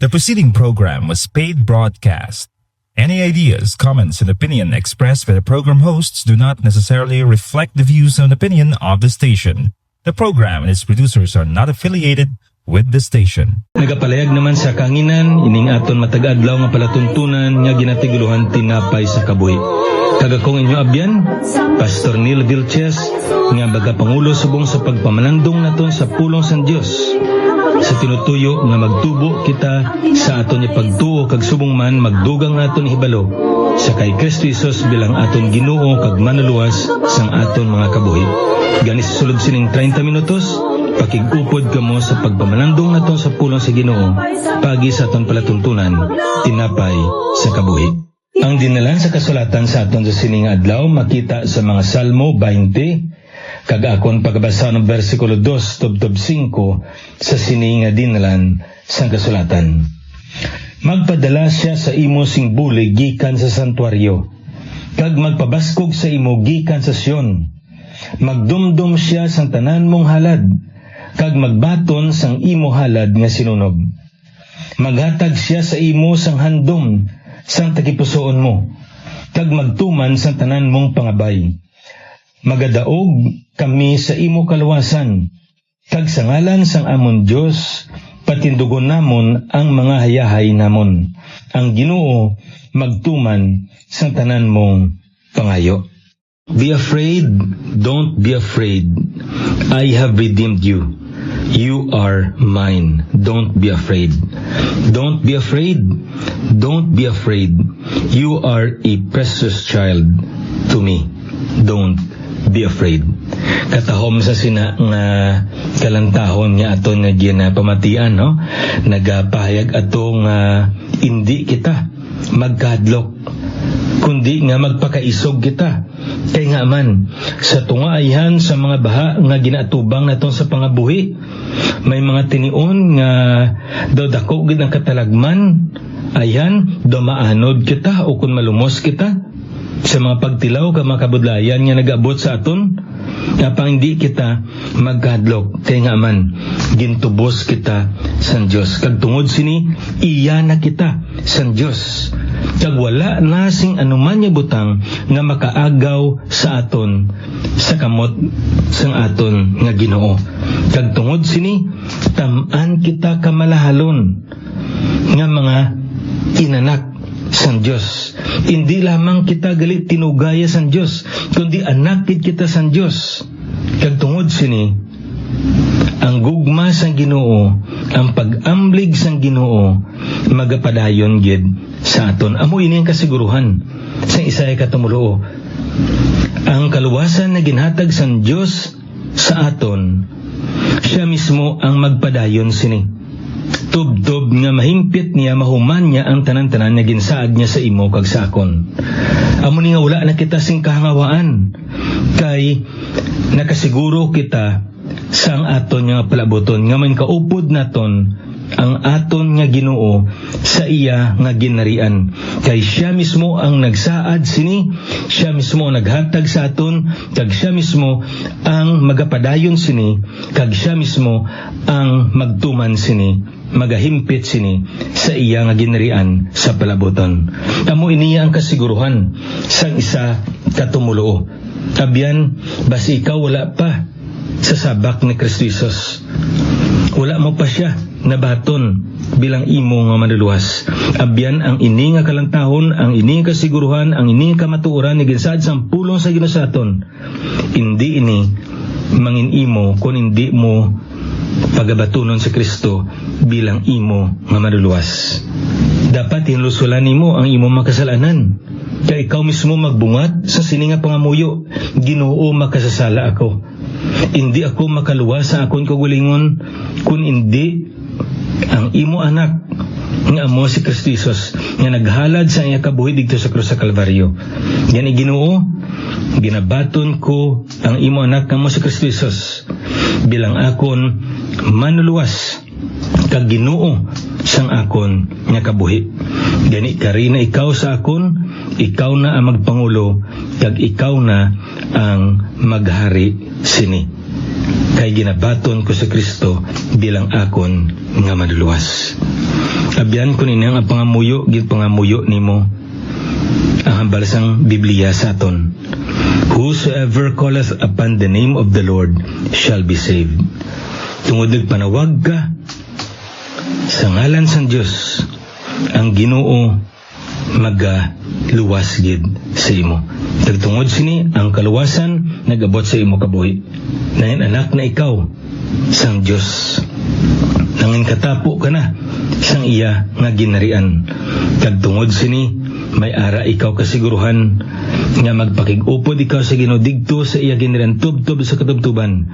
The preceding program was paid broadcast. Any ideas, comments, and opinion expressed by the program hosts do not necessarily reflect the views and opinion of the station. The program and its producers are not affiliated with the station. Nagapalayag naman sa kanginan, ining aton matag-adlaw nga palatuntunan nga ginatiguluhan tinapay sa kabuhi. Kagakong inyo abyan, Pastor Neil Vilches, nga baga Pangulo subong sa pagpamanandong naton sa pulong sa Dios. Sa tinutuyo nga magtubo kita sa aton ni pagtuo kag subong man magdugang naton hibalo sa kay Kristo Jesus bilang aton Ginoo kag manuluwas sang aton mga kabuhi. Gani sa sulod sining 30 minutos, pakigupod kamo sa pagpamanandong naton sa pulong sa Ginoo pagi sa aton palatuntunan tinapay sa kabuhi. Ang dinalan sa kasulatan sa aton sa sining adlaw makita sa mga Salmo 20 kag akon pagbasa ng bersikulo 2 tubtob 5 sa sining dinalan sa kasulatan. Magpadala siya sa imo sing bulig gikan sa santuaryo, kag magpabaskog sa imo gikan sa Sion. Magdumdum siya sang tanan mong halad, kag magbaton sang imo halad nga sinunog. Maghatag siya sa imo sang handom sang tagipusoon mo, kag magtuman sang tanan mong pangabay. Magadaog kami sa imo kaluwasan, kag sa ngalan sang amon Dios patindugon namon ang mga hayahay namon. Ang Ginoo magtuman sang tanan mong pangayo. Be afraid, don't be afraid. I have redeemed you. You are mine. Don't be afraid. Don't be afraid. Don't be afraid. You are a precious child to me. Don't be afraid. Katahom sa sina nga kalantahon nga aton nga ginapamatian, no? Nagapahayag ato nga hindi kita magkadlok, kundi nga magpakaisog kita. Kay nga man, sa tungaayhan sa mga baha nga ginaatubang naton sa pangabuhi, may mga tinion nga daw dako gid ang katalagman, ayan, daw maanod kita o kung malumos kita sa mga pagtilaw ka mga kabudlayan nga nag-abot sa aton, kapang hindi kita magkadlok. Kay nga man, gintubos kita sa Diyos. Kag tungod sini, iya na kita sa Diyos. Kag wala na sing anuman nga butang nga makaagaw sa aton sa kamot sang aton nga Ginoo. Kag tungod sini, taman kita kamalahalon nga mga inanak sang Diyos. Hindi lamang kita galit tinugaya sang Diyos, kundi anakid kita sang Diyos. Kag tungod sini, ang gugma sang Ginoo, ang pag-amblig sang Ginoo, magapadayon gid sa aton. Amo ini ang kasiguruhan sa Isaya katumulo. Ang kaluwasan na ginhatag sang Diyos sa aton, siya mismo ang magpadayon sini. Tubtob nga mahimpit niya, mahuman niya ang tanan-tanan nga ginsaad niya sa imo kag sa akon. Amo ni nga wala na kita sing kahangawaan, kay nakasiguro kita sang aton nga palaboton nga man kaupod naton ang aton nga Ginoo sa iya nga ginarian. Kay siya mismo ang nagsaad sini, siya mismo ang naghatag sa aton, kag siya mismo ang magapadayon sini, kag siya mismo ang magtuman sini, magahimpit sini sa iya nga ginarian sa palaboton. Amo iniya ang kasiguruhan sang isa katumulo. Abyan, basi ikaw wala pa sa sabak ni Kristo Jesus. Wala mo pa siya nabaton bilang imo nga manluluwas. Abyan ang ini nga kalantahon, ang ini nga kasiguruhan, ang ini nga kamatuoran ni ginsaad sang pulong sa Ginoo sa aton. Hindi ini mangin imo kung hindi mo pagabatunon sa Kristo bilang imo nga manluluwas. Dapat hinlusulan nimo ang imo makasalanan. Kaya ikaw mismo magbungat sa sininga pangamuyo, Ginoo makasasala ako. Hindi ako makaluwas sa akon kagulingon kung hindi ang imo anak nga amo si Kristo Jesus nga naghalad sa iya kabuhi dito sa krus sa Kalbaryo. Yan Ginoo, ginabaton ko ang imo anak nga amo si Kristo Jesus bilang akon manluluwas kag Ginoo sang akon nga kabuhi. Gani kari na ikaw sa akon, ikaw na ang magpangulo, kag ikaw na ang maghari sini. Kay ginabaton ko sa Kristo bilang akon nga manluluwas. Abyan kun ini ang pangamuyo gid pangamuyo nimo. Ang hambalasang Biblia sa aton. Whosoever calleth upon the name of the Lord shall be saved. Tungod panawag ka sa ngalan sang Dios, ang Ginoo magaluwas gid sa imo. Tagtungod sini ang kaluwasan nagabot sa imo kabuhi. Nangin anak na ikaw sang Dios. Nangin katapo ka na sang iya nga ginarian. Tagtungod sini may ara ikaw kasiguruhan nga magpakig-upod ikaw sa Ginoo digto sa iya ginarian tubtob sa katubtuban.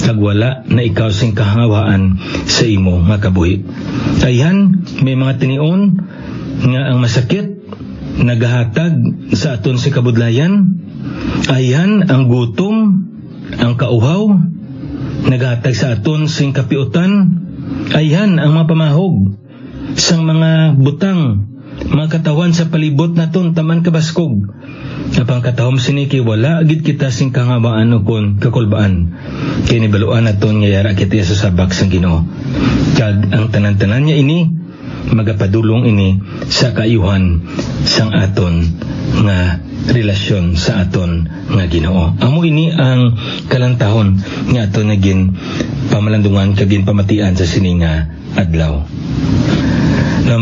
Kag wala na ikaw sing kahangawaan sa imo nga kabuhi. Ayan, may mga tinion nga ang masakit nagahatag sa aton si kabudlayan. Ayan, ang gutom, ang kauhaw nagahatag sa aton sing kapiutan. Ayan, ang mga pamahog sang mga butang, mga katawan sa palibot naton taman kabaskog. Apang katahom sini kay wala agid kita sing kangawaan kon kakulbaan. Kay nibaluan naton nga yara kita sa sabak sang Ginoo. Kag ang tanan-tanan niya ini magapadulong ini sa kaayuhan sang aton nga relasyon sa aton nga Ginoo. Amo ini ang kalantahon nga aton naging pamalandungan kagin pamatian sa sininga adlaw. Na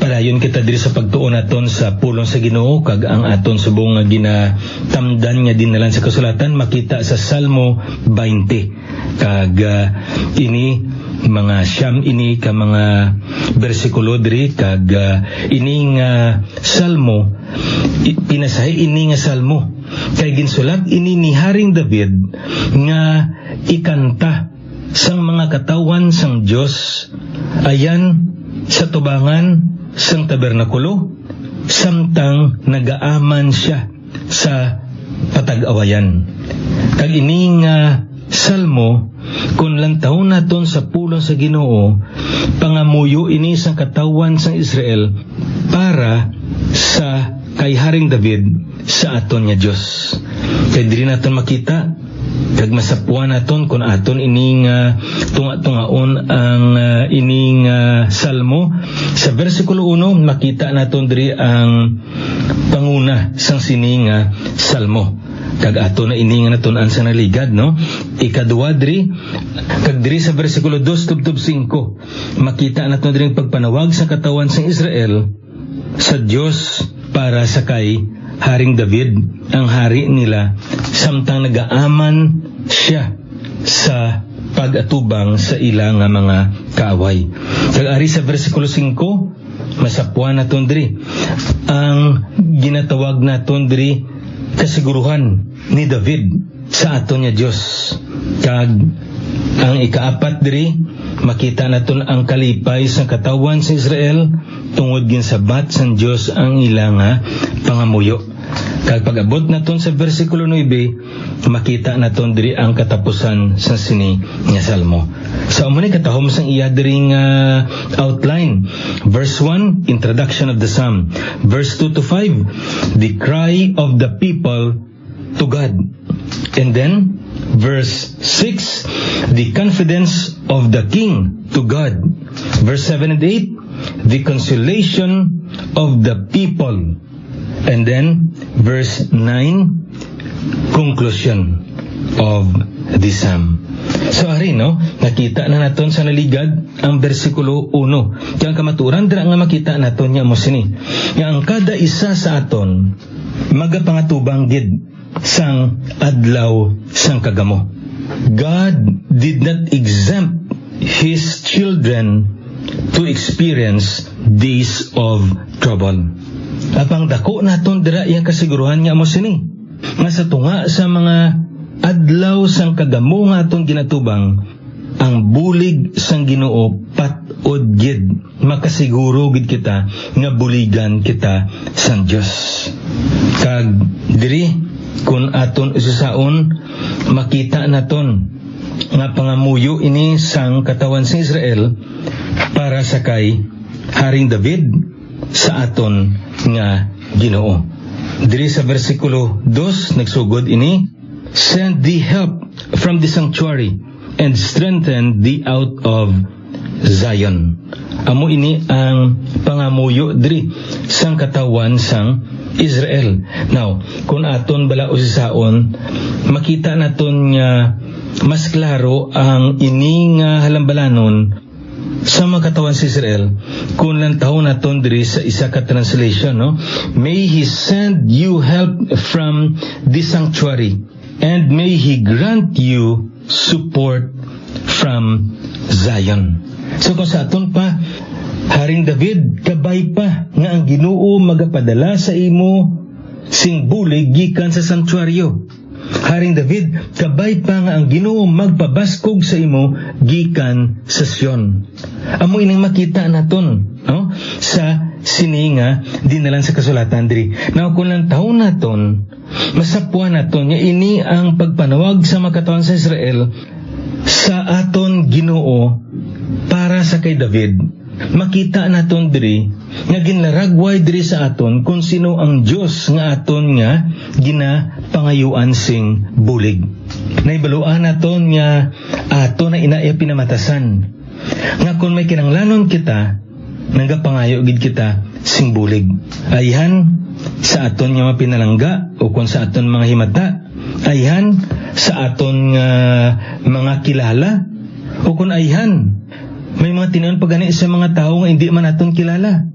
palayon kita diri sa pagtuon naton sa pulong sa Ginoo kag ang aton subong nga ginatamdan nga dinalan sa kasulatan makita sa Salmo 20 kag ini mga siyam ini ka mga bersikulo diri kag ini nga salmo pinasahi ini nga salmo kay ginsulat ini ni Haring David nga ikanta sang mga katawan sang Dios ayan sa tubangan sang tabernakulo samtang nagaaman siya sa patag-awayan. Kag ini nga salmo kung lantaw naton sa pulong sa Ginoo pangamuyo ini sang katawan sang Israel para sa kay Haring David sa aton nga Dios. Kay diri naton makita kag masapuan naton kung aton ining tunga-tungaon ang ining salmo sa bersikulo 1 makita naton diri ang panguna sang sining salmo kag ato na ini nga natun-an sa naligad no ikaduwa diri kag diri sa bersikulo 2 tubtob 5 makita naton diri pagpanawag sa katawan sang Israel sa Dios para sa kay Haring David ang hari nila samtang nagaaman siya sa pag-atubang sa ilang mga kaaway. Kag ari sa bersikulo 5 masapuan naton diri ang ginatawag naton diri kasiguruhan ni David sa aton nga Dios. Kag ang ikaapat diri makita naton ang kalipay sa katawan sa Israel tungod ginsabat sang Dios ang ilang pangamuyo. Kag pag-abot naton sa bersikulo 9 makita naton diri ang katapusan sa sini nga salmo. Sa umuni katahom sang iya diri nga outline. Verse 1, introduction of the psalm. Verse 2 to 5, the cry of the people to God. And then verse 6, the confidence of the king to God. Verse 7 and 8, the consolation of the people. And then verse 9, conclusion of the psalm. So ari no, nakita na naton sa naligad ang bersikulo 1. Kaya kamaturan dira nga makita naton nya mo sini. Nga ang kada isa sa aton magapangatubang gid sang adlaw sang kagamo. God did not exempt His children to experience days of trouble. Apang dako naton dira iya kasiguruhan nga mo sini. Nga sa tunga sa mga adlaw sang kagamo nga atong ginatubang ang bulig sang Ginoo pat-od gid makasiguro gid kita nga buligan kita sang Dios. Kag diri kun aton isasaon makita naton nga pangamuyo ini sang katawan sa Israel para sa kay Haring David sa aton nga Ginoo. Diri sa bersikulo 2 nagsugod ini, send thee help from the sanctuary and strengthen thee out of Zion. Amo ini ang pangamuyo diri sang katawan sang Israel. Now, kung aton bala usisaon, makita naton nga mas klaro ang ini nga halambalanon sa mga katawan sa Israel kung lantaw naton diri sa isa ka translation, no? May He send you help from the sanctuary, and may He grant you support from Zion. So kung sa aton pa, Haring David, kabay pa nga ang Ginoo magapadala sa imo sing bulig gikan sa sanctuaryo. Haring David, kabay pa nga ang Ginoo magpabaskog sa imo gikan sa Sion. Amo ining makita naton, no? Sa sininga dinalan sa kasulatan diri. Now kung lang taon naton, masapuan naton nga ini ang pagpanawag sa mga katawan sa Israel sa aton Ginoo para sa kay David. Makita naton diri nga ginlaragway diri sa aton kung sino ang Dios nga aton nga ginapangayuan sing bulig. Naibaluan naton nga aton na inaaya pinamatasan nga kung may kinanglanon kita nagapangayo gid kita sing bulig. Ayhan sa aton nga mapinalangga o kung sa aton mga himata, ayhan sa aton nga mga kilala o kung ayhan may mga tinion pagani sa mga tao nga hindi man naton kilala.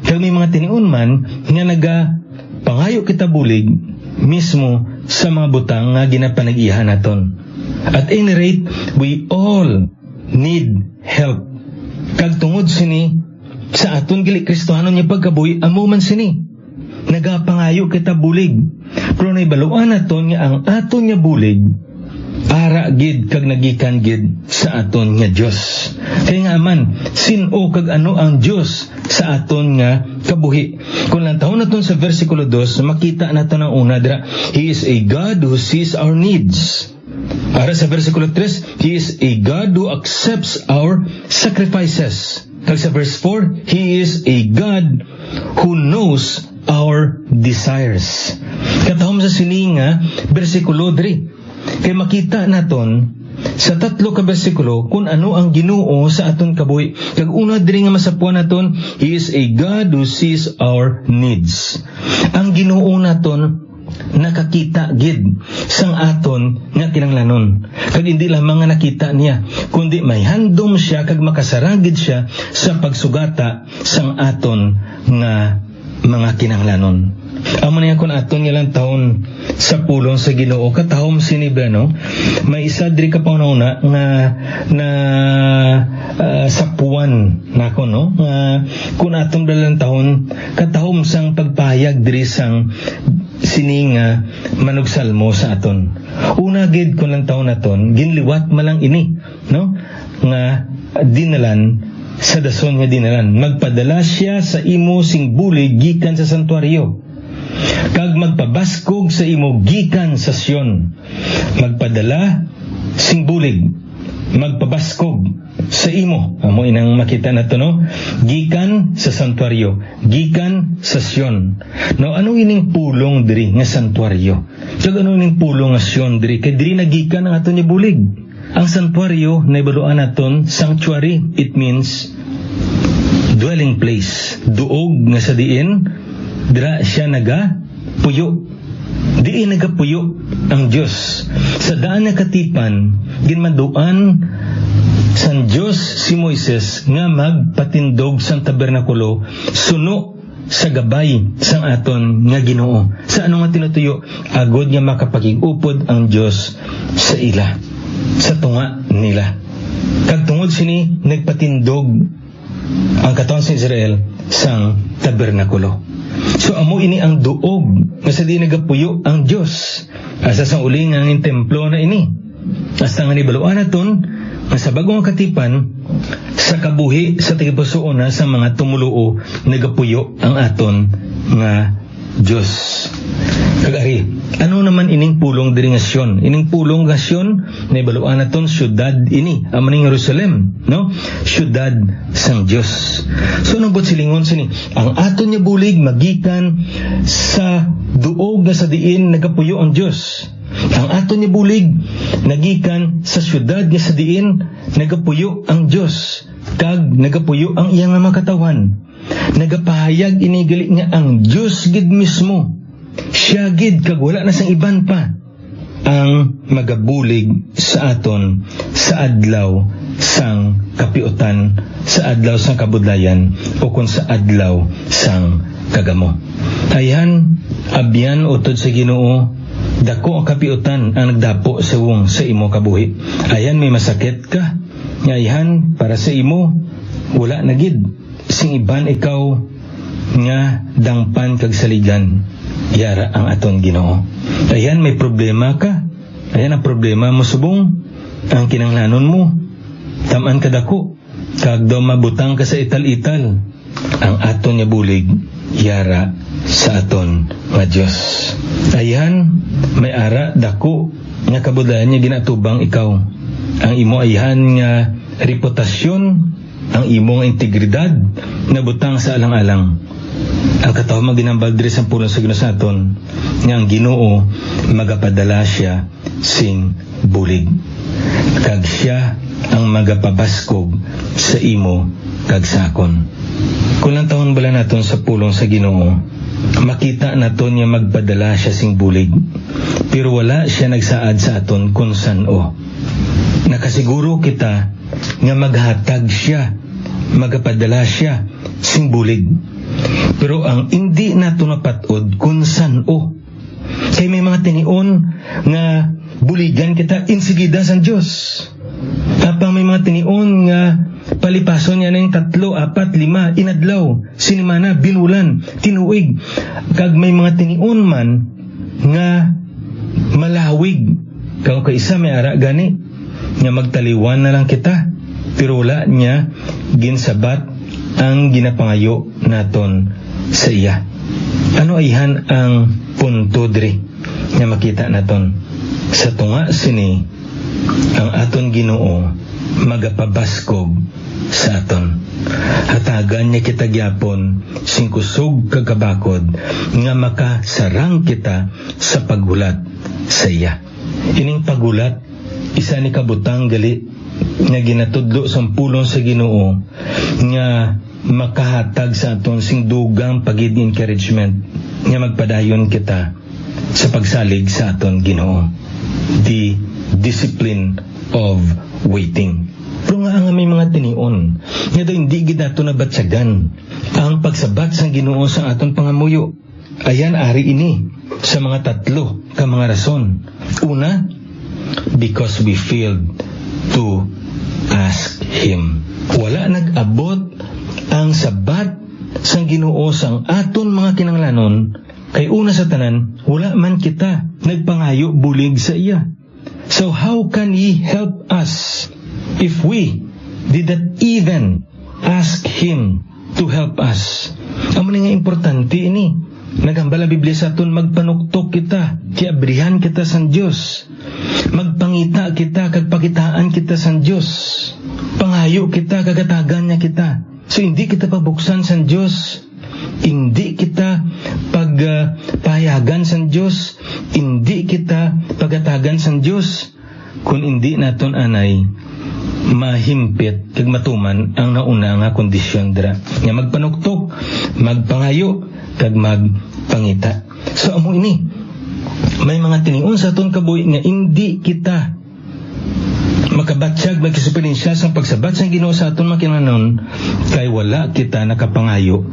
Kaya may mga tinion man nga pangayo kita bulig mismo sa mga butang nga ginapanag-iyahan naton. At any rate, we all need help. Kag tungod sini sa aton gili Kristohanon nga pagkabuhi, amo man sini nagapangayo kita bulig. Pero naibaluan naton nga ang aton nga bulig ara gid kag nagikan gid sa aton nga Dios. Kaya nga man, sino kag ano ang Dios sa aton nga kabuhi. Kung lantahon naton sa versikulo 2, makita naton ang una dira, He is a God who sees our needs. Para sa versikulo 3, He is a God who accepts our sacrifices. Kag sa verse 4, He is a God who knows our desires. Katahom sa sininga versikulo 3, kay makita naton sa 3 ka bersikulo kung ano ang Ginoo sa aton kabuhi. Kag una diri nga masapuan naton, He is a God who sees our needs. Ang Ginoo naton nakakita gid sang aton nga kinanglanon. Kag hindi lamang nga nakita niya, kundi may handom siya kag makasaragid siya sa pagsugata sang aton nga mga kinanglanon. Amo niya kung aton nga lang taon sa pulong sa Ginoo katahom sinibra, no? May isa diri ka panuna nga sapuan nako, no? Nga kung aton dalang taon katahom sang pagpahayag diri sang sininga manugsalmo sa aton. Una gid kung lang taon naton ginliwat malang ini, no? Nga dinalan sa dason nga dinalan, magpadala siya sa imo sing bulig gikan sa santuaryo, kag magpabaskog sa imo gikan sa Sion. Magpadala sing bulig, magpabaskog sa imo. Amo inang makita nato, no? Gikan sa santuaryo, gikan sa Sion. No, ano ining pulong diri nga santuaryo? Kag ano ining pulong nga Sion diri? Kay diri nagikan ang aton nga bulig. Ang santuaryo naibaluan naton sanctuary, it means dwelling place. Duog nga sa diin dira siya nagapuyo. Diin nagapuyo ang Dios. Sa daan nga katipan ginmaduan san Dios si Moises nga magpatindog sang tabernakulo suno sa gabay sang aton nga Ginoo. Sa ano nga tinutuyo? Agod nga makapakig-upod ang Dios sa ila, sa tunga nila. Kag tungod sini nagpatindog ang katawan sa Israel sang tabernakulo. So amo ini ang duog nga sa di nagapuyo ang Dios. Asa sang uli nga ang templo na ini. Hasta nga nibaluan naton nga sa bagong katipan sa kabuhi sa tigipusoon na sa mga tumuluo nagapuyo ang aton nga Dios. Kagari, ano naman ining pulong diri nga Sion? Ining pulong nga Sion naibaluan naton syudad ini, amo ning Jerusalem, no? Syudad sang Dios. So nabot silingon sini, ang aton nga bulig magikan sa duog nga sa diin nagapuyo ang Dios. Ang aton niya bulig nagikan sa syudad nga sa diin nagapuyo ang Dios kag nagapuyo ang iyang mga katawan. Nagapahayag inigali nga ang Dios gid mismo siya gid kag wala na sang iban pa ang magabulig sa aton sa adlaw sang kapiutan, sa adlaw sang kabudlayan o kung sa adlaw sang kagamo. Ayan, abyan utod sa Ginoo, dako ang kapiutan ang nagdapo sa wong sa imo kabuhi. Ayan, may masakit ka, ayan, para sa imo wala na gid sing iban ikaw nga dangpan kag saligan. Yara ang aton Ginoo. Ayan, may problema ka. Ayan ang problema mo subong. Ang kinanglanon mo, taman ka dako. Kag daw mabutang ka sa ital-ital. Ang aton nga bulig, yara sa aton nga Diyos. Ayan, may ara dako nga kabudayan niya ginatubang ikaw. Ang imo ayan nga reputasyon, ang imo nga integridad, nabutang sa alang-alang. Ang kataw maginambal diri sa pulong sa Ginoo sa aton nga ang Ginoo magapadala siya sing bulig kag siya ang magapabaskog sa imo kag sakon. Kung lang taon bala naton sa pulong sa Ginoo, makita naton nga magpadala siya sing bulig, pero wala siya nagsaad sa aton kung san-o. Nakasiguro kita nga maghatag siya, magapadala siya sing bulig. Pero ang hindi nato napatod kung san-o. Kay may mga tinion nga buligan kita insigida sa Diyos. Tapang may mga tinion nga palipason niya na yung 3, 4, 5 inadlaw, sinimana, binulan, tinuig. Kag may mga tinion man nga malawig. Kung kaisa may ara gani nga magtaliwan na lang kita. Pero wala niya ginsabat ang ginapangayo naton sa iya. Ano ayhan ang punto diri nga makita naton? Sa tunga sini ang aton Ginoo magapabaskog sa aton. Hatagan niya kita gyapon sing kusog kagabakod nga makasarang kita sa paghulat sa iya. Ining paghulat isa ni kabutang gali nga ginatudlo sa pulong sa Ginoo nga makahatag sa aton sing dugang pagid encouragement nga magpadayon kita sa pagsalig sa aton Ginoo. The discipline of waiting. Pero nga may mga tinion nga daw hindi gid nato nabatsagan ang pagsabat sang Ginoo sa aton pangamuyo. Ayan ari ini sa mga 3 ka mga rason. Una, because we failed to ask Him. Wala nag-abot ang sabat sang Ginoo sang aton mga kinanglanon kay una sa tanan wala man kita nagpangayo bulig sa iya. So how can He help us if we did not even ask Him to help us? Amo nga importante ini. Nagambala Biblia sa aton magpanuktok kita, kiabrihan kita sang Dios. Magpangita kita kag pakitaan kita sang Dios. Pangayo kita kagatagan niya kita. So hindi kita pabuksan sa Diyos, hindi kita pagpahayagan sa Diyos, hindi kita pagatagan sa Diyos, kung hindi naton anay mahimpit kag matuman ang nauna nga kondisyon dira nga magpanuktok, magpangayo kag magpangita. So amo ini may mga tinion sa aton kabuhi nga hindi kita makabatsyag magkasupinsya sa pagsabat sa Ginoo sa aton makinahanglan kay wala kita nakapangayo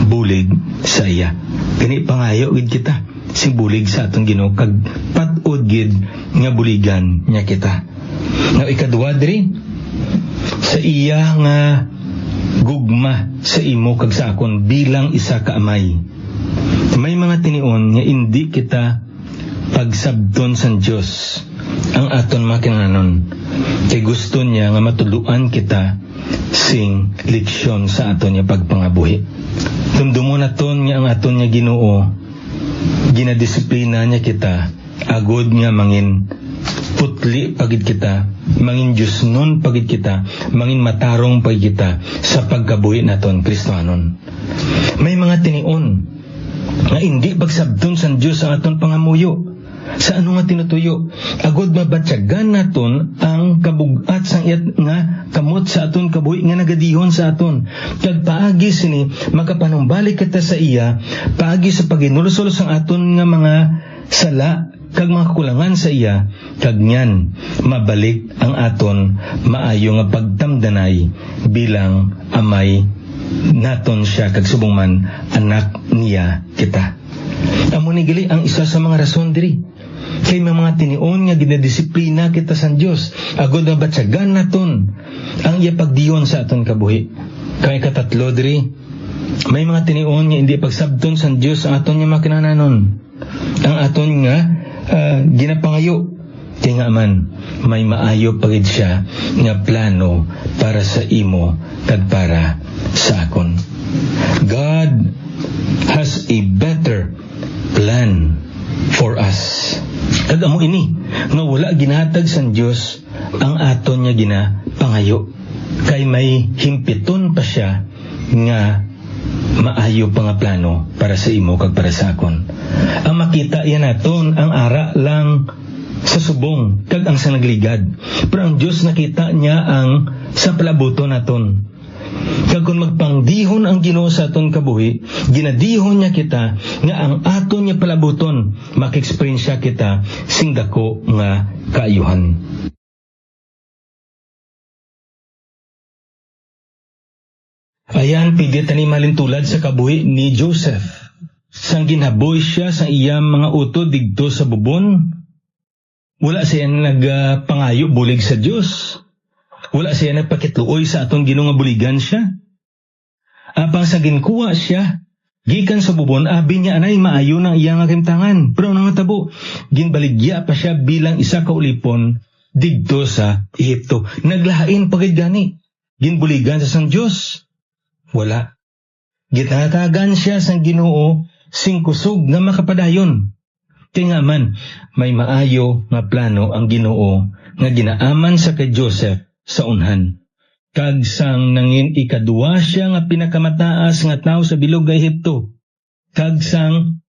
bulig sa iya. Kani pangayo gid kita si bulig sa aton Ginoo kag pat-od gid nga buligan nya kita. Now ikaduha diri sa iya nga gugma sa imo kag sa akon bilang isa ka amay. May mga tinion nga hindi kita pagsabton sa Dios ang aton makinahanglan kay gusto niya nga matuluan kita sing leksyon sa aton niya pagpangabuhi. Dumdumon naton nga ang aton niya Ginoo ginadisiplina niya kita agod nga mangin putli pagid kita, mangin Diosnon pagid kita, mangin matarong pagid kita sa pagkabuhi naton Kristohanon. May mga tinion nga hindi pagsabton sa Dios ang aton pangamuyo Sa ano nga tinutuyo? Agod mabatyagan naton ang kabugat sang iyat nga kamot sa aton kabuhi nga nagadihon sa aton. Kag paagi sini makapanumbalik kita sa iya, paagi sa paginulusol sang aton nga mga sala kag mga kakulangan sa iya, kag nyan mabalik ang aton maayo nga pagtamdanay bilang amay naton siya kag subong man anak niya kita. Amo ni gali ang isa sa mga rason diri. Kay may mga tinion nga ginadisiplina kita sa Dios, agod na batyagan naton ang iya pagdiyon sa aton kabuhi. Kay katatlo diri, may mga tinion nga hindi pagsabton sa Dios ang aton nga makinahanglanon. Ang aton nga ginapangayo. Kaya nga man, may maayo pagid siya nga plano para sa imo kag para sa akon. God has a better plan for us. Kag amo ini nga wala ginahatag sa Dios ang aton nga ginapangayo. Kay may himpiton pa siya nga maayo pa nga plano para sa imo kag para sa akon. Ang makita yan naton ang ara lang sa subong kag ang sa nagligad. Pero ang Dios nakita niya ang sa palabuton naton. Kag kung magpangdihon ang Ginoo sa aton kabuhi, ginadihon niya kita nga ang aton niya palabuton, maka-experience kita sing dako nga kaayuhan. Ayan, pigit ni malintulad sa kabuhi ni Joseph. Sang ginaboy siya sa iyang mga utod digto sa bubon, wala siya nagpangayo bulig sa Dios. Wala siya nagpakitluoy sa aton Ginoo nga buligan siya. Apang sa ginkuha siya, gikan sa bubon, abi niya anay maayo ng iyang akimtangan. Pero nang tabo, ginbaligya pa siya bilang isa ka ulipon digto sa Ehipto. Naglahain pagid gani. Ginbuligan sa sang Dios. Wala. Gitatagan siya sang Ginoo sing kusog nga makapadayon. Kaya nga man, may maayo nga plano ang Ginoo nga ginaaman sa kay Joseph sa unhan. Kag sang nangin ikaduwa siya nga pinakamataas nga tao sa bilog nga Ehipto. Kag sang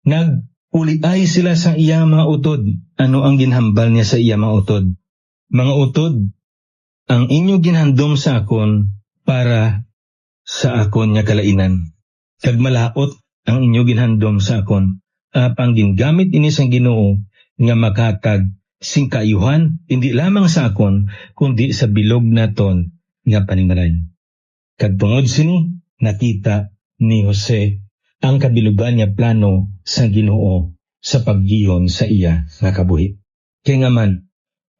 nag-uliay sila sa iyang mga utod. Ano ang ginhambal niya sa iyang mga utod? Mga utod, ang inyo ginhandom sa akon para sa akon nga kalainan. Kag malaot ang inyo ginhandom sa akon. Apang gingamit ini sang Ginoo nga makatag sing kaayuhan, hindi lamang sa akon, kundi sa bilog naton nga panimalay. Kag tungod sini, nakita ni Jose ang kabilugan niya plano sa Ginoo sa paggiyon sa iya nga kabuhi. Kaya nga man,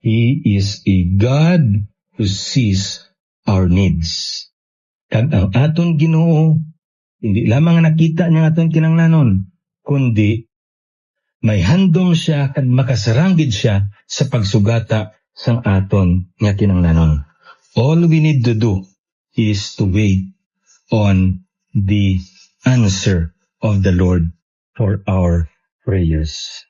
He is a God who sees our needs. Kag ang aton Ginoo, hindi lamang nakita niya aton kinahanglanon, kundi may handom siya kag makasaranggid siya sa pagsugata sang aton nga kinahanglanon. All we need to do is to wait on the answer of the Lord for our prayers.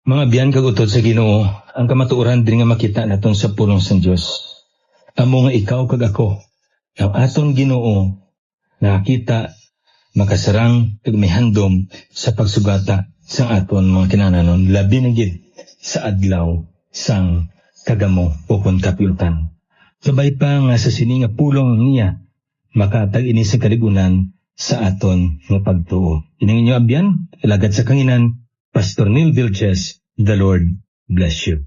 Mga biyan kag utod sa Ginoo, ang kamatuoran din nga makita naton sa pulong sa Dios. Amo nga ikaw kag ako, ang aton Ginoo, nakita makasarang kag may handom sa pagsugata sang aton mga kinahanglanon, labi na gid sa adlaw sang kagamo o kun kapiutan. Sabay pa nga sa sini nga pulong niya, makatag ini sa kaligunan sa aton nga pagtuo. Ining inyo abyan, alagad sa kanginan, Pastor Neil Vilches, the Lord bless you.